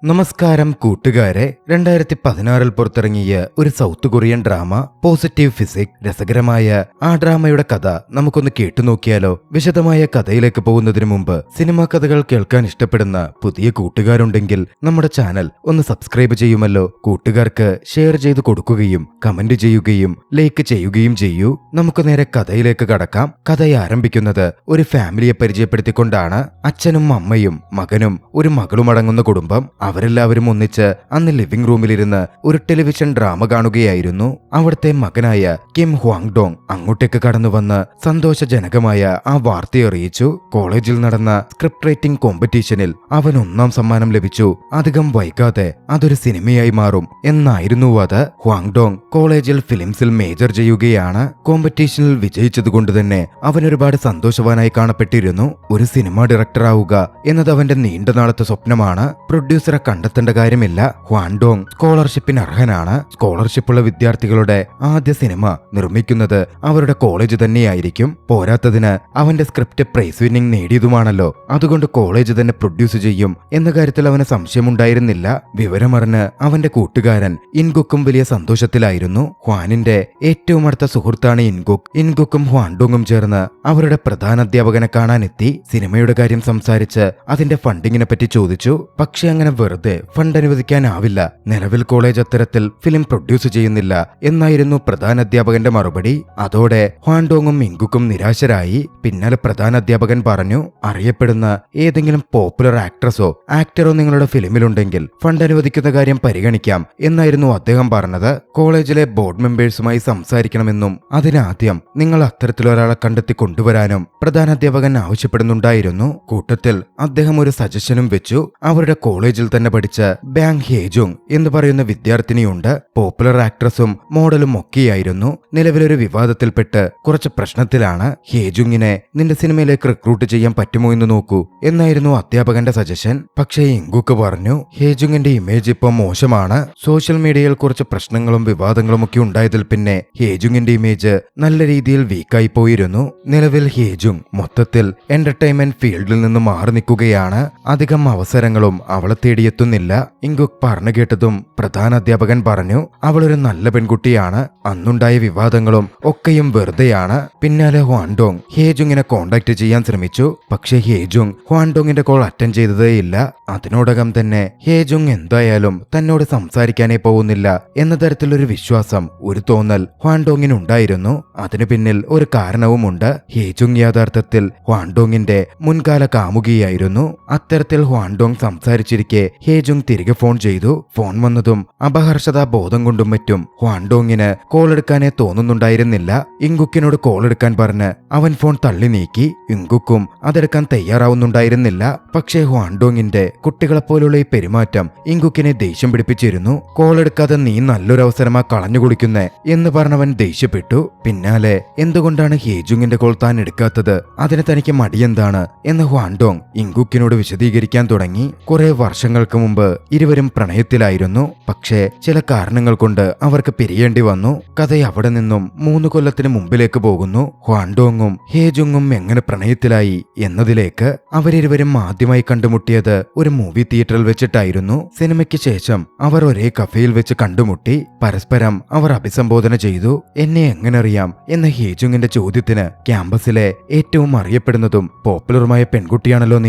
നമസ്കാരം കൂട്ടുകാരെ. 2016 പുറത്തിറങ്ങിയ ഒരു south Korean drama positive physics. രസകരമായ ആ ഡ്രാമയുടെ കഥ നമുക്കൊന്ന് കേട്ടുനോക്കിയാലോ? വിശദമായ കഥയിലേക്ക് പോകുന്നതിന് മുമ്പ് സിനിമാ കഥകൾ കേൾക്കാൻ ഇഷ്ടപ്പെടുന്ന പുതിയ കൂട്ടുകാരുണ്ടെങ്കിൽ നമ്മുടെ ചാനൽ ഒന്ന് സബ്സ്ക്രൈബ് ചെയ്യുമല്ലോ. കൂട്ടുകാർക്ക് ഷെയർ ചെയ്ത് കൊടുക്കുകയും കമന്റ് ചെയ്യുകയും ലൈക്ക് ചെയ്യുകയും ചെയ്യൂ. നമുക്ക് നേരെ കഥയിലേക്ക് കടക്കാം. കഥ ആരംഭിക്കുന്നത് ഒരു ഫാമിലിയെ പരിചയപ്പെടുത്തിക്കൊണ്ടാണ്. അച്ഛനും അമ്മയും മകനും ഒരു മകളും അടങ്ങുന്ന കുടുംബം. അവരെല്ലാവരും ഒന്നിച്ച് അന്ന് ലിവിംഗ് റൂമിലിരുന്ന് ഒരു ടെലിവിഷൻ ഡ്രാമ കാണുകയായിരുന്നു. അവിടുത്തെ മകനായ കിം ഹ്വാങ് ഡോങ് അങ്ങോട്ടേക്ക് കടന്നു വന്ന് സന്തോഷജനകമായ ആ വാർത്തയെ അറിയിച്ചു. കോളേജിൽ നടന്ന സ്ക്രിപ്റ്റ് റൈറ്റിംഗ് കോമ്പറ്റീഷനിൽ അവൻ 1ാം സമ്മാനം ലഭിച്ചു. അധികം വൈകാതെ അതൊരു സിനിമയായി മാറും എന്നായിരുന്നു അത്. ഹ്വാങ് ഡോങ് കോളേജിൽ ഫിലിംസിൽ മേജർ ചെയ്യുകയാണ്. കോമ്പറ്റീഷനിൽ വിജയിച്ചതുകൊണ്ട് തന്നെ അവൻ ഒരുപാട് സന്തോഷവാനായി കാണപ്പെട്ടിരുന്നു. ഒരു സിനിമ ഡയറക്ടർ ആവുക എന്നത് അവന്റെ നീണ്ട നാളത്തെ സ്വപ്നമാണ്. പ്രൊഡ്യൂസറെ കണ്ടെത്തേണ്ട കാര്യമില്ല. Hwang Dong സ്കോളർഷിപ്പിന് അർഹനാണ്. സ്കോളർഷിപ്പുള്ള വിദ്യാർത്ഥികളുടെ ആദ്യ സിനിമ നിർമ്മിക്കുന്നത് അവരുടെ കോളേജ് തന്നെയായിരിക്കും. പോരാത്തതിന് അവന്റെ സ്ക്രിപ്റ്റ് പ്രൈസ് വിന്നിംഗ് നേടിയതുമാണല്ലോ. അതുകൊണ്ട് കോളേജ് തന്നെ പ്രൊഡ്യൂസ് ചെയ്യും എന്ന കാര്യത്തിൽ അവന് സംശയമുണ്ടായിരുന്നില്ല. വിവരമറിഞ്ഞ് അവന്റെ കൂട്ടുകാരൻ ഇൻഗുക്കും വലിയ സന്തോഷത്തിലായിരുന്നു. ഹ്വാനിന്റെ ഏറ്റവും അടുത്ത സുഹൃത്താണ് ഇൻഗുക്ക്. ഇൻഗുക്കും ഹ്വാങ് ഡോങ്ങും ചേർന്ന് അവരുടെ പ്രധാന അധ്യാപകനെ കാണാനെത്തി. സിനിമയുടെ കാര്യം സംസാരിച്ച് അതിന്റെ ഫണ്ടിങ്ങിനെ പറ്റി ചോദിച്ചു. പക്ഷെ അങ്ങനെ വെറുതെ ഫണ്ട് അനുവദിക്കാനാവില്ല. നിലവിൽ കോളേജ് അത്തരത്തിൽ ഫിലിം പ്രൊഡ്യൂസ് ചെയ്യുന്നില്ല എന്നായിരുന്നു പ്രധാന അധ്യാപകന്റെ മറുപടി. അതോടെ ഹ്വാങ് ഡോങ്ങും ഇൻഗുക്കും നിരാശരായി. പിന്നാലെ പ്രധാന അധ്യാപകൻ പറഞ്ഞു, അറിയപ്പെടുന്ന ഏതെങ്കിലും പോപ്പുലർ ആക്ട്രസോ ആക്ടറോ നിങ്ങളുടെ ഫിലിമിലുണ്ടെങ്കിൽ ഫണ്ട് അനുവദിക്കുന്ന കാര്യം പരിഗണിക്കാം എന്നായിരുന്നു അദ്ദേഹം പറഞ്ഞത്. കോളേജിലെ ബോർഡ് മെമ്പേഴ്സുമായി സംസാരിക്കണമെന്നും അതിനാദ്യം നിങ്ങൾ അത്തരത്തിലൊരാളെ കണ്ടെത്തി കൊണ്ടുവരാനും പ്രധാന അധ്യാപകൻ ആവശ്യപ്പെടുന്നുണ്ടായിരുന്നു. കൂട്ടത്തിൽ അദ്ദേഹം ഒരു സജഷനും വെച്ചു. അവരുടെ കോളേജിൽ തന്നെ പഠിച്ച ബാങ് ഹേജുങ് എന്ന് പറയുന്ന വിദ്യാർത്ഥിനിയുണ്ട്. പോപ്പുലർ ആക്ട്രസും മോഡലും ഒക്കെയായിരുന്നു. നിലവിലൊരു വിവാദത്തിൽപ്പെട്ട് കുറച്ച് പ്രശ്നത്തിലാണ്. ഹേജുങ്ങിനെ നിന്റെ സിനിമയിലേക്ക് റിക്രൂട്ട് ചെയ്യാൻ പറ്റുമോ എന്ന് നോക്കൂ എന്നായിരുന്നു അധ്യാപകന്റെ സജഷൻ. പക്ഷേ ഇൻഗുക്ക് പറഞ്ഞു, ഹേജുങ്ങിന്റെ ഇമേജ് ഇപ്പൊ മോശമാണ്. സോഷ്യൽ മീഡിയയിൽ കുറച്ച് പ്രശ്നങ്ങളും വിവാദങ്ങളും ഒക്കെ ഉണ്ടായതിൽ പിന്നെ ഹേജുങ്ങിന്റെ ഇമേജ് നല്ല രീതിയിൽ വീക്കായി പോയിരുന്നു. നിലവിൽ ഹേജുങ് മൊത്തത്തിൽ എന്റർടൈൻമെന്റ് ഫീൽഡിൽ നിന്ന് മാറി നിൽക്കുകയാണ്. അധികം അവസരങ്ങളും അവളെ തേടിയെത്തുന്നില്ല. ഇൻഗുക്ക് പറഞ്ഞു കേട്ടതും പ്രധാന അധ്യാപകൻ പറഞ്ഞു, അവളൊരു നല്ല പെൺകുട്ടിയാണ്. അന്നുണ്ടായ വിവാദങ്ങളും ഒക്കെയും വെറുതെയാണ്. പിന്നാലെ ഹ്വാങ് ഡോങ് ഹേജുങ്ങിനെ കോണ്ടാക്ട് ചെയ്യാൻ ശ്രമിച്ചു. പക്ഷേ ഹേജുങ് ഹ്വാങ് ഡോങ്ങിന്റെ കോൾ അറ്റൻഡ് ചെയ്തതേയില്ല. അതിനോടകം തന്നെ ഹേജുങ് എന്തായാലും തന്നോട് സംസാരിക്കാനേ പോകുന്നില്ല എന്ന തരത്തിലൊരു വിശ്വാസം, ഒരു തോന്നൽ ഹ്വാങ് ഡോങ്ങിനുണ്ടായിരുന്നു. അതിനു പിന്നിൽ ഒരു കാരണവുമുണ്ട്. ഹേജുങ് യഥാർത്ഥത്തിൽ ഹ്വാങ് ഡോങ്ങിന്റെ മുൻകാല കാമുകിയായിരുന്നു. അത്തരത്തിൽ ഹ്വാങ് ഡോങ് സംസാരിച്ചിരിക്കെ ഹേജുങ് തിരികെ ഫോൺ ചെയ്തു. ഫോൺ വന്നതും അപഹർഷതാ ബോധം കൊണ്ടും മറ്റും ഹ്വാങ് ഡോങ്ങിന് കോൾ എടുക്കാനേ തോന്നുന്നുണ്ടായിരുന്നില്ല. ഇൻഗുക്കിനോട് കോൾ എടുക്കാൻ പറഞ്ഞ് അവൻ ഫോൺ തള്ളി നീക്കി. ഇൻഗുക്കും അതെടുക്കാൻ തയ്യാറാവുന്നുണ്ടായിരുന്നില്ല. പക്ഷേ ഹ്വാങ് ഡോങ്ങിന്റെ കുട്ടികളെപ്പോലുള്ള ഈ പെരുമാറ്റം ഇൻഗുക്കിനെ ദേഷ്യം പിടിപ്പിച്ചിരുന്നു. കോൾ എടുക്കാതെ നീ നല്ലൊരു അവസരമാ കളഞ്ഞു കുളിക്കുന്നേ എന്ന് പറഞ്ഞവൻ ദേഷ്യപ്പെട്ടു. പിന്നാലെ എന്തുകൊണ്ടാണ് ഹേജുങ്ങിന്റെ കോൾ താൻ എടുക്കാത്തത്, അതിന് തനിക്ക് മടിയെന്താണ് എന്ന് ഹ്വാങ് ഡോങ് ഇൻഗുക്കിനോട് വിശദീകരിക്കാൻ തുടങ്ങി. കുറെ വർഷങ്ങൾക്ക് മുമ്പ് ഇരുവരും പ്രണയത്തിലായിരുന്നു. പക്ഷേ ചില കാരണങ്ങൾ കൊണ്ട് അവർക്ക് പിരിയേണ്ടി വന്നു. കഥ അവിടെ നിന്നും 3 കൊല്ലത്തിന് മുമ്പിലേക്ക് പോകുന്നു. ഹ്വാങ് ഡോങ്ങും ഹേജുങ്ങും എങ്ങനെ പ്രണയത്തിലായി എന്നതിലേക്ക്. അവരിരുവരും ആദ്യമായി കണ്ടുമുട്ടിയത് ഒരു മൂവി തിയേറ്ററിൽ വെച്ചിട്ടായിരുന്നു. സിനിമയ്ക്ക് ശേഷം അവർ ഒരേ കഫേയിൽ വെച്ച് കണ്ടുമുട്ടി. പരസ്പരം അവർ അഭിസംബോധന ചെയ്തു. എന്നെ എങ്ങനെ അറിയാം എന്ന ഹേജുങ്ങിന്റെ ചോദ്യത്തിന് ക്യാമ്പസിലെ ഏറ്റവും അറിയപ്പെടുന്നതും പോപ്പുലറുമായ പെൺകുട്ടിയാണല്ലോ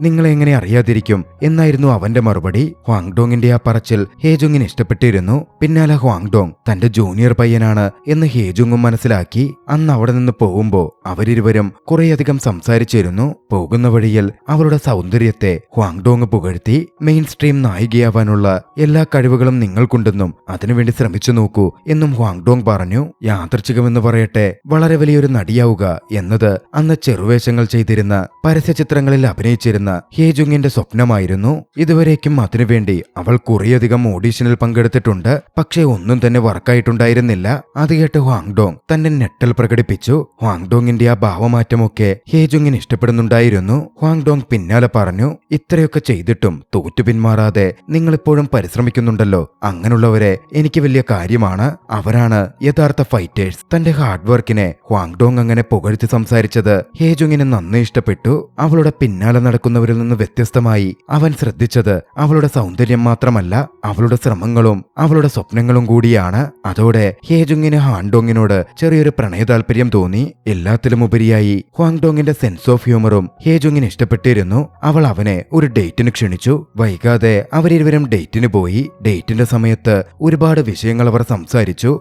നിങ്ങളെ എങ്ങനെ അറിയാതിരിക്കും എന്നായിരുന്നു അവന്റെ മറുപടി. ഹ്വാങ് ഡോങ്ങിന്റെ ആ പറച്ചിൽ ഹേജുങ്ങിന് ഇഷ്ടപ്പെട്ടിരുന്നു. പിന്നാലെ ഹ്വാങ് ഡോങ് തന്റെ ജൂനിയർ പയ്യനാണ് എന്ന് ഹേജുങ്ങും മനസ്സിലാക്കി. അന്ന് അവിടെ നിന്ന് പോകുമ്പോ അവരിരുവരും കുറേയധികം സംസാരിച്ചിരുന്നു. പോകുന്ന വഴിയിൽ അവളുടെ സൗന്ദര്യത്തെ ഹ്വാങ് ഡോങ് പുകഴ്ത്തി. മെയിൻ സ്ട്രീം നായികയാവാനുള്ള എല്ലാ കഴിവുകളും നിങ്ങൾക്കുണ്ടെന്നും അതിനുവേണ്ടി ശ്രമിച്ചു നോക്കൂ എന്നും ഹ്വാങ് ഡോങ് പറഞ്ഞു. യാദൃച്ഛികമെന്ന് പറയട്ടെ, വളരെ വലിയൊരു നടിയാവുക എന്നത് അന്ന് ചെറുവേഷങ്ങൾ ചെയ്തിരുന്ന പരസ്യചിത്രങ്ങളിൽ അഭിനയിച്ചിരുന്ന ഹേജുങ്ങിന്റെ സ്വപ്നമായിരുന്നു. ഇതുവരേക്കും അതിനുവേണ്ടി അവൾ കുറേയധികം ഓഡീഷനിൽ പങ്കെടുത്തിട്ടുണ്ട്. പക്ഷേ ഒന്നും തന്നെ വർക്കായിട്ടുണ്ടായിരുന്നില്ല. അത് കേട്ട് ഹ്വാങ് ഡോങ് തന്റെ ഞെട്ടൽ പ്രകടിപ്പിച്ചു. ഹ്വാങ് ഡോങ്ങിന്റെ ആ ഭാവമാറ്റമൊക്കെ ഹേജുങ്ങിന് ഇഷ്ടപ്പെടുന്നുണ്ടായിരുന്നു. ഹ്വാങ് ഡോങ് പിന്നാലെ പറഞ്ഞു, ഇത്രയൊക്കെ ചെയ്തിട്ടും തോറ്റു പിന്മാറാതെ നിങ്ങളിപ്പോഴും പരിശ്രമിക്കുന്നുണ്ടല്ലോ. അങ്ങനെയുള്ളവരെ എനിക്ക് വലിയ കാര്യമാണ്. അവരാണ് യഥാർത്ഥ ഫൈറ്റേഴ്സ്. തന്റെ ഹാർഡ് വർക്കിനെ ഹ്വാങ് ഡോങ് അങ്ങനെ പുകഴ്ത്തി സംസാരിച്ചത് ഹേജുങ്ങിന് നന്നേ ഇഷ്ടപ്പെട്ടു. അവളുടെ പിന്നാലെ നടക്കുന്നവരിൽ നിന്ന് വ്യത്യസ്തമായി അവൻ ശ്രദ്ധിച്ചത് അവളുടെ സൗന്ദര്യം മാത്രമല്ല, അവളുടെ ശ്രമങ്ങളും അവളുടെ സ്വപ്നങ്ങളും കൂടിയാണ്. അതോടെ ഹേജുങ്ങിന് ഹാൻഡോങ്ങിനോട് ചെറിയൊരു പ്രണയ താല്പര്യം തോന്നി. എല്ലാത്തിലുമുപരിയായി ഹ്വാങ്ഡോങ്ങിന്റെ സെൻസ് ഓഫ് ഹ്യൂമറും ഹേജുങ്ങിന് ഇഷ്ടപ്പെട്ടിരുന്നു. അവൾ അവനെ ഒരു ഡേറ്റിന് ക്ഷണിച്ചു. വൈകാതെ അവരിരുവരും ഡേറ്റിന് പോയി. ഡേറ്റിന്റെ സമയത്ത് ഒരുപാട് വിഷയങ്ങൾ അവർ സംസാരിച്ചു.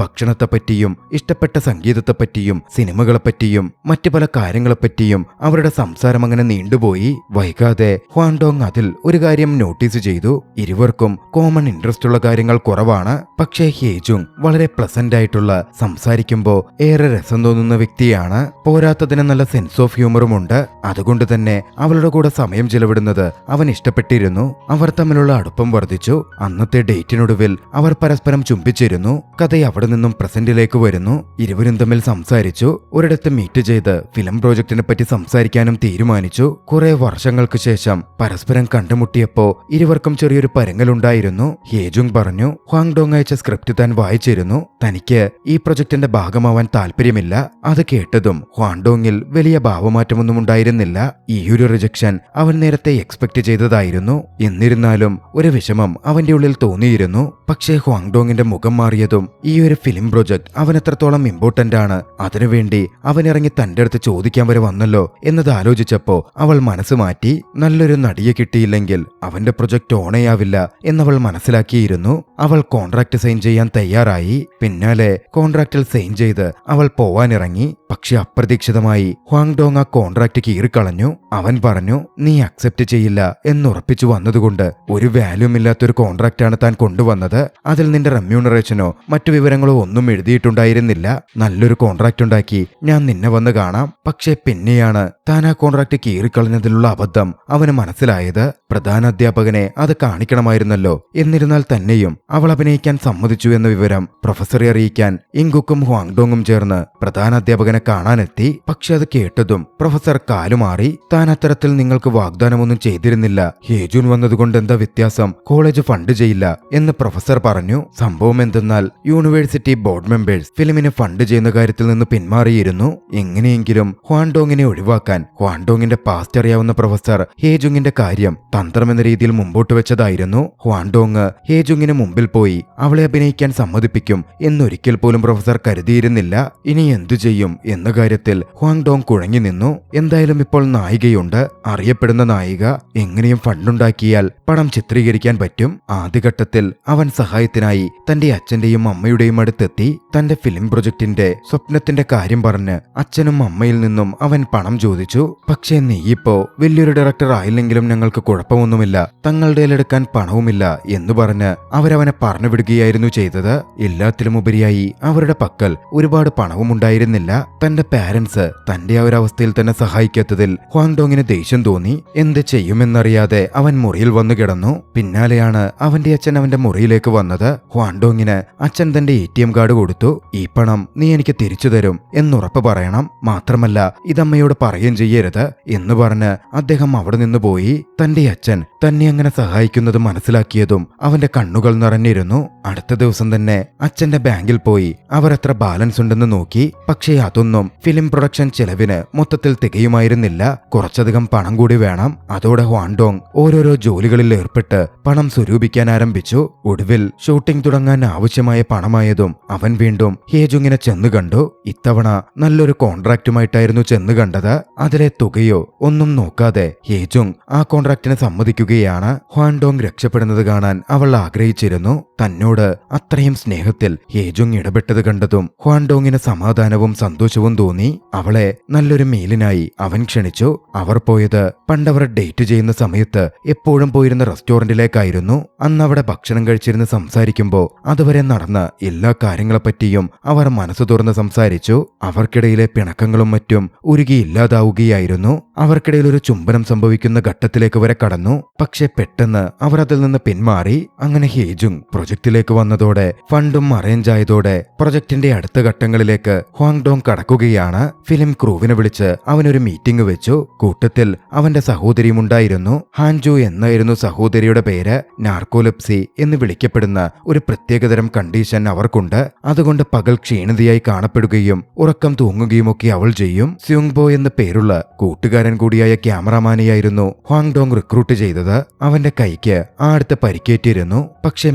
ഭക്ഷണത്തെപ്പറ്റിയും ഇഷ്ടപ്പെട്ട സംഗീതത്തെപ്പറ്റിയും സിനിമകളെപ്പറ്റിയും മറ്റു പല കാര്യങ്ങളെപ്പറ്റിയും അവരുടെ സംസാരം അങ്ങനെ നീണ്ടുപോയി. വൈകാതെ ഹ്വാൻഡോങ് അതിൽ ഒരു കാര്യം നോട്ടീസ് ചെയ്തു. ഇരുവർക്കും കോമൺ ഇൻട്രസ്റ്റ് ഉള്ള കാര്യങ്ങൾ കുറവാണ്. പക്ഷേ ഹേജുങ് വളരെ പ്ലസന്റ് ആയിട്ടുള്ള, സംസാരിക്കുമ്പോ ഏറെ രസം തോന്നുന്ന വ്യക്തിയാണ്. പോരാത്തതിന് നല്ല സെൻസ് ഓഫ് ഹ്യൂമറും ഉണ്ട്. അതുകൊണ്ട് തന്നെ അവളുടെ കൂടെ സമയം ചെലവിടുന്നത് അവൻ ഇഷ്ടപ്പെട്ടിരുന്നു. അവർ തമ്മിലുള്ള അടുപ്പം വർദ്ധിച്ചു. അന്നത്തെ ഡേറ്റിനൊടുവിൽ അവർ പരസ്പരം ചുംബിച്ചിരുന്നു. കഥ അവിടെ നിന്നും പ്രസന്റിലേക്ക് വരുന്നു. ഇരുവരും തമ്മിൽ സംസാരിച്ചു. ഒരിടത്ത് മീറ്റ് ചെയ്ത് ഫിലിം പ്രോജക്റ്റിനെ പറ്റി സംസാരിക്കാനും തീരുമാനിച്ചു. കുറെ വർഷങ്ങൾക്ക് ശേഷം പരസ്പരം കണ്ടുമുട്ടിയപ്പോ ഇരുവർക്കും ചെറിയൊരു പരങ്ങലുണ്ടായിരുന്നു. ഹേജുങ് പറഞ്ഞു, ഹ്വാങ്ഡോങ് അയച്ച സ്ക്രിപ്റ്റ് താൻ വായിച്ചിരുന്നു. തനിക്ക് ഈ പ്രൊജക്ടിന്റെ ഭാഗമാവാൻ താല്പര്യമില്ല. അത് കേട്ടതും ഹ്വാങ്ഡോങ്ങിൽ വലിയ ഭാവമാറ്റമൊന്നും ഉണ്ടായിരുന്നില്ല. ഈയൊരു റിജക്ഷൻ അവൻ നേരത്തെ എക്സ്പെക്ട് ചെയ്തതായിരുന്നു. എന്നിരുന്നാലും ഒരു വിഷമം അവന്റെ ഉള്ളിൽ തോന്നിയിരുന്നു. പക്ഷേ ഹ്വാങ്ഡോങ്ങിന്റെ മുഖം മാറിയതും ഈ ഒരു ഫിലിം പ്രൊജക്ട് അവൻ എത്രത്തോളം ഇമ്പോർട്ടന്റ് ആണ്, അതിനുവേണ്ടി അവൻ ഇറങ്ങി തന്റെ അടുത്ത് ചോദിക്കാൻ വരെ വന്നല്ലോ എന്നത് ആലോചിച്ചപ്പോ അവൾ മനസ്സ് മാറ്റി. നല്ലൊരു നടിയെ കിട്ടിയില്ലെങ്കിൽ അവന്റെ പ്രൊജക്ട് ഓണയാവില്ല എന്നവൾ മനസ്സിലാക്കിയിരുന്നു. അവൾ കോൺട്രാക്ട് സൈൻ ചെയ്യാൻ തയ്യാറായി. പിന്നാലെ കോൺട്രാക്റ്റിൽ സൈൻ ചെയ്ത് അവൾ പോവാനിറങ്ങി. പക്ഷെ അപ്രതീക്ഷിതമായി ഹ്വാങ്ഡോങ് ആ കോൺട്രാക്ട് കീറിക്കളഞ്ഞു. അവൻ പറഞ്ഞു, നീ അക്സെപ്റ്റ് ചെയ്യില്ല എന്നുറപ്പിച്ചു വന്നതുകൊണ്ട് ഒരു വാല്യൂം ഇല്ലാത്തൊരു കോൺട്രാക്റ്റാണ് താൻ കൊണ്ടുവന്നത്. അതിൽ നിന്റെ റെമ്യൂണറേഷനോ മറ്റു വിവരങ്ങളോ ഒന്നും എഴുതിയിട്ടുണ്ടായിരുന്നില്ല. നല്ലൊരു കോൺട്രാക്ട് ഉണ്ടാക്കി ഞാൻ നിന്നെ വന്ന് കാണാം. പക്ഷെ പിന്നെയാണ് താൻ ആ കോൺട്രാക്ട് കീറിക്കളഞ്ഞതിലുള്ള അബദ്ധം അവന് മനസ്സിലായത്. പ്രധാന അധ്യാപകനെ അത് കാണിക്കണമായിരുന്നല്ലോ. എന്നിരുന്നാൽ തന്നെയും അവൾ അഭിനയിക്കാൻ സമ്മതിച്ചു എന്ന വിവരം പ്രൊഫസറെ അറിയിക്കാൻ ഇങ്കുക്കും ഹ്വാങ്ഡോങ്ങും ചേർന്ന് പ്രധാന അധ്യാപകനെ കാണാനെത്തി. പക്ഷെ അത് കേട്ടതും പ്രൊഫസർ കാലുമാറി. താൻ അത്തരത്തിൽ നിങ്ങൾക്ക് വാഗ്ദാനമൊന്നും ചെയ്തിരുന്നില്ല. ഹേജുൻ വന്നതുകൊണ്ട് എന്താ വ്യത്യാസം? കോളേജ് ഫണ്ട് ചെയ്യില്ല എന്ന് പ്രൊഫസർ പറഞ്ഞു. സംഭവം എന്തെന്നാൽ യൂണിവേഴ്സിറ്റി ബോർഡ് മെമ്പേഴ്സ് ഫിലിമിന് ഫണ്ട് ചെയ്യുന്ന കാര്യത്തിൽ നിന്ന് പിന്മാറിയിരുന്നു. എങ്ങനെയെങ്കിലും ഹ്വാൻഡോങ്ങിനെ ഒഴിവാക്കാൻ ഹ്വാൻഡോങ്ങിന്റെ പാസ്റ്റ് അറിയാവുന്ന പ്രൊഫസർ ഹേജുങ്ങിന്റെ കാര്യം തന്ത്രമെന്ന രീതിയിൽ മുമ്പോട്ട് വെച്ചതായിരുന്നു. ഹ്വാൻഡോങ് ഹേജുങ്ങിന് മുമ്പിൽ പോയി അവളെ അഭിനയിക്കാൻ സമ്മതിപ്പിക്കും എന്നൊരിക്കൽ പോലും പ്രൊഫസർ കരുതിയിരുന്നില്ല. ഇനി എന്തു ചെയ്യും എന്ന കാര്യത്തിൽ ഹ്വാങ്ഡോങ് കുഴങ്ങി നിന്നു. എന്തായാലും ഇപ്പോൾ നായികയുണ്ട്, അറിയപ്പെടുന്ന നായിക. എങ്ങനെയും ഫണ്ടുണ്ടാക്കിയാൽ പടം ചിത്രീകരിക്കാൻ പറ്റും. ആദ്യഘട്ടത്തിൽ അവൻ സഹായത്തിനായി തന്റെ അച്ഛന്റെയും അമ്മയുടെയും അടുത്തെത്തി. തന്റെ ഫിലിം പ്രൊജക്ടിന്റെ സ്വപ്നത്തിന്റെ കാര്യം പറഞ്ഞ് അച്ഛനും അമ്മയിൽ നിന്നും അവൻ പണം ചോദിച്ചു. പക്ഷേ നീയിപ്പോ വലിയൊരു ഡയറക്ടർ ആയില്ലെങ്കിലും ഞങ്ങൾക്ക് കുഴപ്പമൊന്നുമില്ല, തങ്ങളുടെ എടുക്കാൻ പണവുമില്ല എന്ന് പറഞ്ഞ് അവരവനെ പറഞ്ഞു വിടുകയായിരുന്നു ചെയ്തത്. എല്ലാത്തിലുമുപരിയായി അവരുടെ പക്കൽ ഒരുപാട് പണവും ഉണ്ടായിരുന്നില്ല. തന്റെ പാരന്റ്സ് തന്റെ ആ ഒരു അവസ്ഥയിൽ തന്നെ സഹായിക്കാത്തതിൽ ഹ്വാങ്ഡോങ്ങിന് ദേഷ്യം തോന്നി. എന്ത് ചെയ്യുമെന്നറിയാതെ അവൻ മുറിയിൽ വന്നു കിടന്നു. പിന്നാലെയാണ് അവന്റെ അച്ഛൻ അവന്റെ മുറിയിലേക്ക് വന്നത്. ഹ്വാങ്ഡോങ്ങിന് അച്ഛൻ തന്റെ ATM കാർഡ് കൊടുത്തു. ഈ പണം നീ എനിക്ക് തിരിച്ചു തരും എന്നുറപ്പ് പറയണം. മാത്രമല്ല ഇതമ്മയോട് പറയുകയും ചെയ്യരുത് എന്ന് പറഞ്ഞ് അദ്ദേഹം അവിടെ നിന്ന് പോയി. തന്റെ അച്ഛൻ തന്നെ അങ്ങനെ സഹായിക്കുന്നത് മനസ്സിലാക്കിയതും അവന്റെ കണ്ണുകൾ നിറഞ്ഞിരുന്നു. അടുത്ത ദിവസം തന്നെ അച്ഛന്റെ ബാങ്കിൽ പോയി അവർ എത്ര ബാലൻസ് ഉണ്ടെന്ന് നോക്കി. പക്ഷേ അതൊന്നും ഫിലിം പ്രൊഡക്ഷൻ ചെലവിന് മൊത്തത്തിൽ തികയുമായിരുന്നില്ല. കുറച്ചധികം പണം കൂടി വേണം. അതോടെ ഹ്വാൻഡോങ് ഓരോരോ ജോലികളിൽ ഏർപ്പെട്ട് പണം സ്വരൂപിക്കാൻ ആരംഭിച്ചു. ഒടുവിൽ ഷൂട്ടിംഗ് തുടങ്ങാൻ ആവശ്യമായ പണമായതും അവൻ വീണ്ടും ഹേജുങ്ങിനെ ചെന്നു കണ്ടു. ഇത്തവണ നല്ലൊരു കോൺട്രാക്റ്റുമായിട്ടായിരുന്നു ചെന്നു കണ്ടത്. അതിലെ തുകയോ ഒന്നും നോക്കാതെ ഹേജുങ് ആ കോൺട്രാക്റ്റിന് സമ്മതിക്കുകയാണ്. ഹ്വാൻഡോങ് രക്ഷപ്പെടുന്നത് കാണാൻ അവൾ ആഗ്രഹിച്ചിരുന്നു. തന്നോട് അത്രയും സ്നേഹത്തിൽ ഹേജുങ് ഇടപെട്ടത് കണ്ടതും ഹ്വാൻഡോങ്ങിന് സമാധാനവും സന്തോഷവും തോന്നി. അവളെ നല്ലൊരു മീലിനായി അവൻ ക്ഷണിച്ചു. അവർ പോയത് പണ്ടവർ ഡേറ്റ് ചെയ്യുന്ന സമയത്ത് എപ്പോഴും പോയിരുന്ന റെസ്റ്റോറന്റിലേക്കായിരുന്നു. അന്ന് അവിടെ ഭക്ഷണം കഴിച്ചിരുന്ന് സംസാരിക്കുമ്പോൾ അതുവരെ നടന്ന എല്ലാ കാര്യങ്ങളെപ്പറ്റിയും അവർ മനസ്സ് തുറന്ന് സംസാരിച്ചു. അവർക്കിടയിലെ പിണക്കങ്ങളും മറ്റും ഉരുകിയില്ലാതാവുകയായിരുന്നു. അവർക്കിടയിൽ ഒരു ചുംബനം സംഭവിക്കുന്ന ഘട്ടത്തിലേക്ക് വരെ കടന്നു. പക്ഷെ പെട്ടെന്ന് അവർ അതിൽ നിന്ന് പിന്മാറി. അങ്ങനെ ഹേജുങ് പ്രൊജക്റ്റിലേക്ക് വന്നതോടെ ഫണ്ടും അറേഞ്ച് ആയതോടെ പ്രൊജക്ടിന്റെ അടുത്ത ഘട്ടങ്ങളിലേക്ക് ഹ്വാങ് ഡോങ് കടക്കുകയാണ്. ഫിലിം ക്രൂവിനെ വിളിച്ച് അവനൊരു മീറ്റിംഗ് വെച്ചു. കൂട്ടത്തിൽ അവന്റെ സഹോദരിയും ഉണ്ടായിരുന്നു. ഹാൻജു എന്നായിരുന്നു സഹോദരിയുടെ പേര്. നാർക്കോലെപ്സി എന്ന് വിളിക്കപ്പെടുന്ന ഒരു പ്രത്യേകതരം കണ്ടീഷൻ അവർക്കുണ്ട്. അതുകൊണ്ട് പകൽ ക്ഷീണിതയായി കാണപ്പെടുകയും ഉറക്കം തൂങ്ങുകയുമൊക്കെ അവൾ ചെയ്യും. സ്യുങ്ബോ എന്ന് പേരുള്ള കൂട്ടുകാരൻ കൂടിയായ ക്യാമറമാനെയായിരുന്നു ഹ്വാങ് ഡോങ് റിക്രൂട്ട് ചെയ്തത്. അവന്റെ കൈക്ക് അടുത്ത് പരിക്കേറ്റിരുന്നു. പക്ഷെ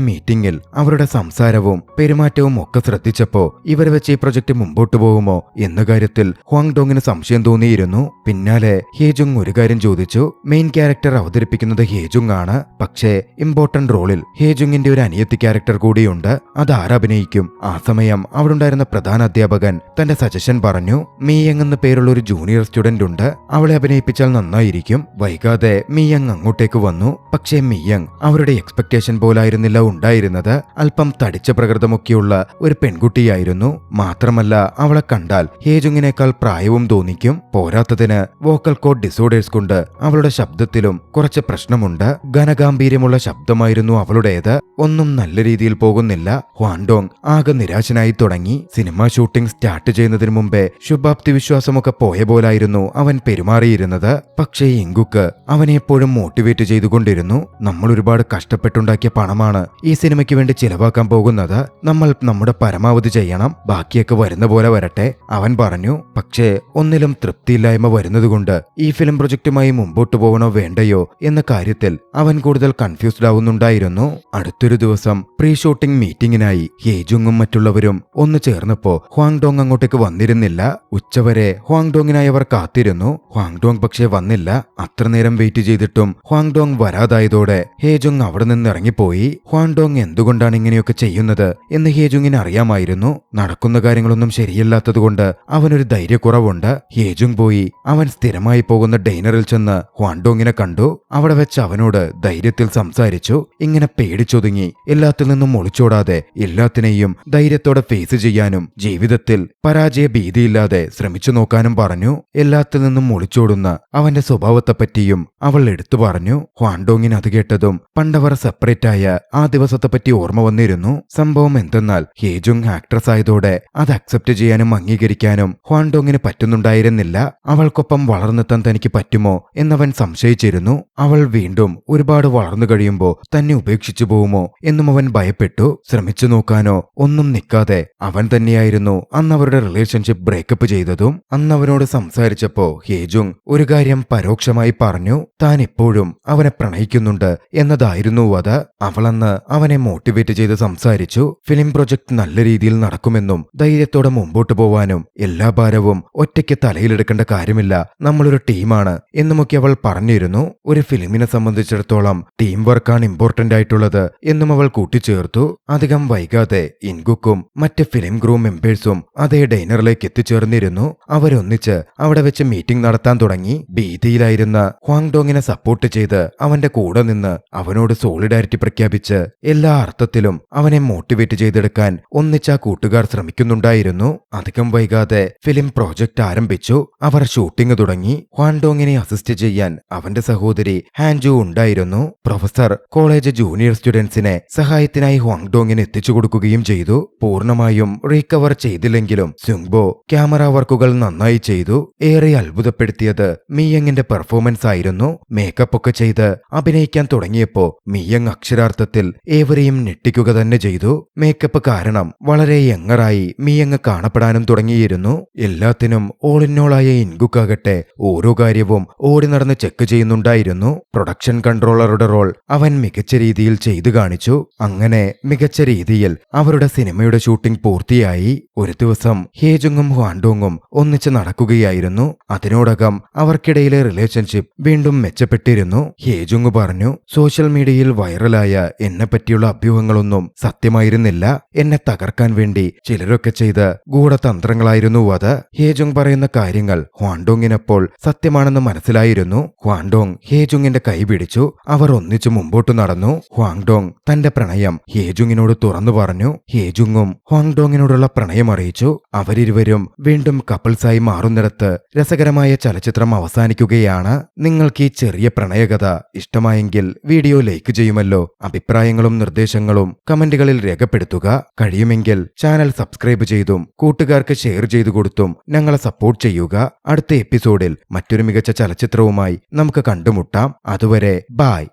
മീറ്റിംഗിൽ അവരുടെ സംസാരവും പെരുമാറ്റവും ഒക്കെ ശ്രദ്ധിച്ചപ്പോ ഇവരെ വെച്ച് ഈ പ്രൊജക്ട് മുമ്പോട്ട് പോകുമോ എന്ന കാര്യത്തിൽ ഹ്വാങ് ഡോങ്ങിന് സംശയം തോന്നിയിരുന്നു. പിന്നാലെ ഹേജുങ് ഒരു കാര്യം ചോദിച്ചു. മെയിൻ ക്യാരക്ടർ അവതരിപ്പിക്കുന്നത് ഹേജുങ് ആണ്. പക്ഷേ ഇമ്പോർട്ടന്റ് റോളിൽ ഹേജുങ്ങിന്റെ ഒരു അനിയത്തി ക്യാരക്ടർ കൂടിയുണ്ട്. അതാരഭിനയിക്കും? ആ സമയം അവിടെ ഉണ്ടായിരുന്ന പ്രധാന അധ്യാപകൻ തന്റെ സജഷൻ പറഞ്ഞു. മീയങ് എന്ന് പേരുള്ള ഒരു ജൂനിയർ സ്റ്റുഡന്റ് ഉണ്ട്. അവളെ അഭിനയിപ്പിച്ചാൽ നന്നായിരിക്കും. വൈകാതെ മീയങ് അങ്ങോട്ടേക്ക് വന്നു. പക്ഷേ മീയങ് അവരുടെ എക്സ്പെക്ടേഷൻ പോലായിരുന്നില്ല ഉണ്ടായിരുന്നത്. അല്പം തടിച്ച പ്രകൃതമൊക്കെയുള്ള ഒരു പെൺകുട്ടിയായിരുന്നു. മാത്രമല്ല അവളെ കണ്ടാൽ ഹേജുങ്ങിനേക്കാൾ പ്രായവും തോന്നിക്കും. പോരാത്തതിന് വോക്കൽ കോഡ് ഡിസോർഡേഴ്സ് കൊണ്ട് അവളുടെ ശബ്ദത്തിലും കുറച്ച് പ്രശ്നമുണ്ട്. ഘനഗാംഭീര്യമുള്ള ശബ്ദമായിരുന്നു അവളുടേത്. ഒന്നും നല്ല രീതിയിൽ പോകുന്നില്ല. ഹ്വാങ് ഡോങ് ആകെ നിരാശനായി തുടങ്ങി. സിനിമ ഷൂട്ടിംഗ് സ്റ്റാർട്ട് ചെയ്യുന്നതിന് മുമ്പേ ശുഭാപ്തി വിശ്വാസമൊക്കെ പോയ പോലായിരുന്നു അവൻ പെരുമാറിയിരുന്നത്. പക്ഷേ ഇങ്കുക്ക് അവനെ എപ്പോഴും മോട്ടിവേറ്റ് ചെയ്തുകൊണ്ടിരുന്നു. നമ്മൾ ഒരുപാട് കഷ്ടപ്പെട്ടുണ്ടാക്കിയ പണമാണ് ഈ സിനിമയ്ക്ക് വേണ്ടി ചിലവാക്കാൻ പോകുന്നത്. നമ്മൾ നമ്മുടെ പരമാവധി ചെയ്യണം. ബാക്കിയൊക്കെ വരുന്ന പോലെ വരട്ടെ, അവൻ പറഞ്ഞു. പക്ഷേ ഒന്നിലും തൃപ്തിയില്ലായ്മ വരുന്നതുകൊണ്ട് ഈ ഫിലിം പ്രൊജക്റ്റുമായി മുമ്പോട്ട് പോകണോ വേണ്ടയോ എന്ന കാര്യത്തിൽ അവൻ കൂടുതൽ കൺഫ്യൂസ്ഡ് ആവുന്നുണ്ടായിരുന്നു. അടുത്തൊരു ദിവസം പ്രീ ഷൂട്ടിംഗ് മീറ്റിംഗിനായി ഹേജുങ്ങും മറ്റുള്ളവരും ഒന്ന് ചേർന്നപ്പോ ഹ്വാങ് ഡോങ് അങ്ങോട്ടേക്ക് വന്നിരുന്നില്ല. ഉച്ചവരെ ഹ്വാങ് ഡോങ്ങിനായി അവർ കാത്തിരുന്നു. ഹ്വാങ് ഡോങ് പക്ഷേ വന്നില്ല. അത്ര നേരം വെയിറ്റ് ചെയ്തിട്ടും ഹ്വാങ് ഡോങ് വരാതായതോടെ ഹേജുങ് അവിടെ നിന്ന് ഇറങ്ങിപ്പോയി. ഹ്വാങ് ഡോങ് എന്തുകൊണ്ടാണ് ഇങ്ങനെയൊക്കെ ചെയ്യുന്നത് എന്ന് ഹേജുങ്ങിന് അറിയാമായിരുന്നു. നടക്കുന്ന കാര്യങ്ങളൊന്നും ശരിയല്ലാത്തതുകൊണ്ട് അവനൊരു ധൈര്യക്കുറവുണ്ട്. ഹേജുങ് പോയി അവൻ സ്ഥിരമായി പോകുന്ന ഡൈനറിൽ ചെന്ന് ഹ്വാങ് ഡോങ്ങിനെ കണ്ടു. അവിടെ വെച്ച് അവനോട് ധൈര്യത്തിൽ സംസാരിച്ചു. ഇങ്ങനെ പേടിച്ചൊതുങ്ങി എല്ലാത്തിൽ നിന്നും ഒളിച്ചോടാതെ എല്ലാത്തിനെയും ധൈര്യത്തോടെ ഫേസ് ചെയ്യാനും ജീവിതത്തിൽ പരാജയ ഭീതിയില്ലാതെ ശ്രമിച്ചു നോക്കാനും പറഞ്ഞു. എല്ലാത്തിൽ നിന്നും ഒളിച്ചോടുന്ന അവന്റെ സ്വഭാവത്തെപ്പറ്റിയും അവൾ എടുത്തു പറഞ്ഞു. ഹ്വാങ് ഡോങ്ങിന് അത് കേട്ടതും പണ്ടവർ സെപ്പറേറ്റ് ആയ ആ ദിവസത്തെപ്പറ്റി ഓർമ്മ വന്നിരുന്നു. സംഭവം എന്തെന്നാൽ ഹേജുങ് ആക്ട്രസ് ആയതോടെ അത് അക്സെപ്റ്റ് ചെയ്യാനും അംഗീകരിക്കാനും ഹ്വാങ് ഡോങ്ങിന് പറ്റുന്നുണ്ടായിരുന്നില്ല. അവൾക്കൊപ്പം വളർന്നെത്താൻ തനിക്ക് പറ്റുമോ എന്നവൻ സംശയിച്ചിരുന്നു. അവൾ വീണ്ടും ഒരുപാട് വളർന്നു കഴിയുമ്പോ തന്നെ ഉപേക്ഷിച്ചു പോകുമോ എന്നും അവൻ ഭയപ്പെട്ടു. ശ്രമിച്ചു നോക്കാനോ ഒന്നും നിൽക്കാതെ അവൻ തന്നെയായിരുന്നു അന്ന് അവരുടെ റിലേഷൻഷിപ്പ് ബ്രേക്കപ്പ് ചെയ്തതും. അന്നവനോട് സംസാരിച്ചപ്പോ ഹേജുങ് ഒരു കാര്യം പരോക്ഷമായി പറഞ്ഞു. താൻ ഇപ്പോഴും അവനെ പ്രണയിക്കുന്നുണ്ട് എന്നതായിരുന്നു അത്. അവളന്ന് അവനെ മോട്ടിവേറ്റ് ചെയ്ത് സംസാരിച്ചു. ഫിലിം പ്രൊജക്ട് നല്ല രീതിയിൽ നടക്കുമെന്നും ധൈര്യത്തോടെ മുമ്പോട്ട് പോവാനും എല്ലാ ഭാരവും ഒറ്റയ്ക്ക് തലയിലെടുക്കേണ്ട കാര്യമില്ല, നമ്മളൊരു ടീമാണ് എന്നുമൊക്കെ അവൾ പറഞ്ഞിരുന്നു. ഒരു ഫിലിമിനെ സംബന്ധിച്ചിടത്തോളം ടീം വർക്കാണ് ഇമ്പോർട്ടന്റ് ആയിട്ടുള്ളത് എന്നും അവൾ കൂട്ടിച്ചേർത്തു. അധികം വൈകാതെ ഇൻഗുക്കും മറ്റ് ഫിലിം ക്രൂ മെമ്പേഴ്സും അതേ ഡൈനറിലേക്ക് എത്തിച്ചേർന്നിരുന്നു. അവരൊന്നിച്ച് അവിടെ വെച്ച് മീറ്റിംഗ് നടത്താൻ തുടങ്ങി. ഭീതിയിലായിരുന്ന ഹ്വാങ് ഡോങ്ങിനെ സപ്പോർട്ട് ചെയ്ത് അവന്റെ കൂടെ നിന്ന് അവനോട് സോളിഡാരിറ്റി പ്രഖ്യാപിച്ച് എല്ലാ അർത്ഥത്തിലും അവനെ മോട്ടിവേറ്റ് ചെയ്തെടുക്കാൻ ഒന്നിച്ച കൂട്ടുകാർ ശ്രമിക്കുന്നുണ്ടായിരുന്നു. അധികം വൈകാതെ ഫിലിം പ്രോജക്റ്റ് ആരംഭിച്ചു. അവർ ഷൂട്ടിംഗ് തുടങ്ങി. ഹ്വാങ് ഡോങ്ങിനെ അസിസ്റ്റ് ചെയ്യാൻ അവന്റെ സഹോദരി ഹാൻജു ഉണ്ടായിരുന്നു. പ്രൊഫസർ കോളേജ് ജൂനിയർ സ്റ്റുഡൻസിനെ സഹായത്തിനായി ഹ്വാങ് ഡോങ്ങിന് എത്തിച്ചു കൊടുക്കുകയും ചെയ്തു. പൂർണ്ണമായും റീകവർ ചെയ്തില്ലെങ്കിലും സ്യുങ്ബോ ക്യാമറ വർക്കുകൾ നന്നായി ചെയ്തു. ഏറെ അത്ഭുതപ്പെടുത്തിയത് മിയങ്ങിന്റെ പെർഫോമൻസ് ആയിരുന്നു. മേക്കപ്പ് ഒക്കെ ചെയ്ത് അഭിനയിക്കാൻ തുടങ്ങിയപ്പോ മിയങ് അക്ഷരാർത്ഥത്തിൽ ഏവരെയും ഞെട്ടിക്കുക തന്നെ ചെയ്തു. മേക്കപ്പ് കാരണം വളരെ യങ്ങറായി മിയങ് കാണപ്പെടാനും തുടങ്ങിയിരുന്നു. എല്ലാത്തിനും ഓൾ ഇൻ ഓൾ ആയ ഇൻഗുക്കാകട്ടെ ഓരോ കാര്യവും ഓടി നടന്ന് ചെക്ക് ചെയ്യുന്നുണ്ടായിരുന്നു. പ്രൊഡക്ഷൻ കൺട്രോളറുടെ റോൾ അവൻ മികച്ച രീതിയിൽ ചെയ്തു കാണിച്ചു. അങ്ങനെ മികച്ച രീതിയിൽ അവരുടെ സിനിമയുടെ ഷൂട്ടിംഗ് പൂർത്തിയായി. ഒരു ദിവസം ഹേജുങ്ങും ഹ്വാങ് ഡോങ്ങും ഒന്നിച്ച് നടക്കുകയായിരുന്നു. അതിനോടകം അവർക്കിടയിലെ റിലേഷൻഷിപ്പ് വീണ്ടും മെച്ചപ്പെട്ടിരുന്നു. ഹേജുങ് പറഞ്ഞു, സോഷ്യൽ മീഡിയയിൽ വൈറലായ എന്നെ പറ്റിയുള്ള അഭ്യൂഹങ്ങളൊന്നും സത്യമായിരുന്നില്ല. എന്നെ തകർക്കാൻ വേണ്ടി ചിലരൊക്കെ ചെയ്ത ഗൂഢതന്ത്രങ്ങളായിരുന്നു അത്. ഹേജുങ് പറയുന്ന കാര്യങ്ങൾ ഹ്വാങ് ഡോങ്ങിനപ്പോൾ സത്യമാണെന്ന് മനസ്സിലായിരുന്നു. ഹ്വാങ് ഡോങ് ഹേജുങ്ങിന്റെ കൈ പിടിച്ചു. അവർ ഒന്നിച്ചു മുമ്പോട്ട് നടന്നു. ഹ്വാങ് ഡോങ് തന്റെ പ്രണയം ഹേജുങ്ങിനോട് തുറന്നു പറഞ്ഞു. ഹേജുങ്ങും ഹ്വാങ് ഡോങ്ങിനോടുള്ള പ്രണയം അറിയിച്ചു. അവരിരുവരും വീണ്ടും കപ്പിൾസായി മാറുന്നിടത്ത് രസകരമായ ചലച്ചിത്രം അവസാനിക്കുകയാണ്. നിങ്ങൾക്ക് ഈ ചെറിയ പ്രണയകഥ ഇഷ്ടമായെങ്കിൽ വീഡിയോ ലൈക്ക് ചെയ്യുമല്ലോ. അഭിപ്രായങ്ങളും നിർദ്ദേശങ്ങളും നിർദ്ദേശങ്ങളും കമന്റുകളിൽ രേഖപ്പെടുത്തുക. കഴിയുമെങ്കിൽ ചാനൽ സബ്സ്ക്രൈബ് ചെയ്തും കൂട്ടുകാർക്ക് ഷെയർ ചെയ്തു കൊടുത്തും ഞങ്ങളെ സപ്പോർട്ട് ചെയ്യുക. അടുത്ത എപ്പിസോഡിൽ മറ്റൊരു മികച്ച ചലച്ചിത്രവുമായി നമുക്ക് കണ്ടുമുട്ടാം. അതുവരെ ബായ്.